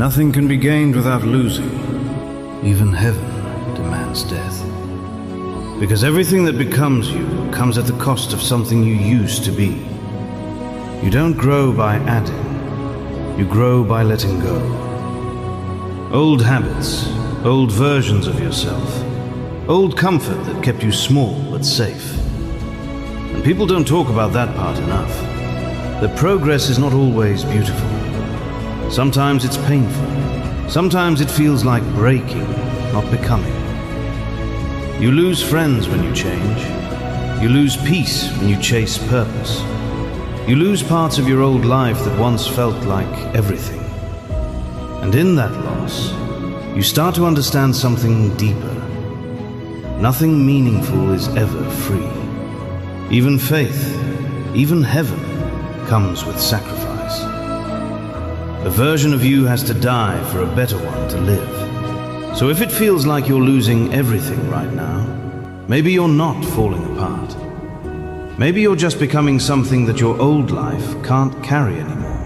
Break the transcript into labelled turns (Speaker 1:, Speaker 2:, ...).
Speaker 1: Nothing can be gained without losing. Even heaven demands death. Because everything that becomes you comes at the cost of something you used to be. You don't grow by adding. You grow by letting go. Old habits, old versions of yourself, old comfort that kept you small but safe. And people don't talk about that part enough. That progress is not always beautiful. Sometimes it's painful. Sometimes it feels like breaking, not becoming. You lose friends when you change. You lose peace when you chase purpose. You lose parts of your old life that once felt like everything. And in that loss, you start to understand something deeper. Nothing meaningful is ever free. Even faith, even heaven, comes with sacrifice. A version of you has to die for a better one to live. So if it feels like you're losing everything right now, maybe you're not falling apart. Maybe you're just becoming something that your old life can't carry anymore.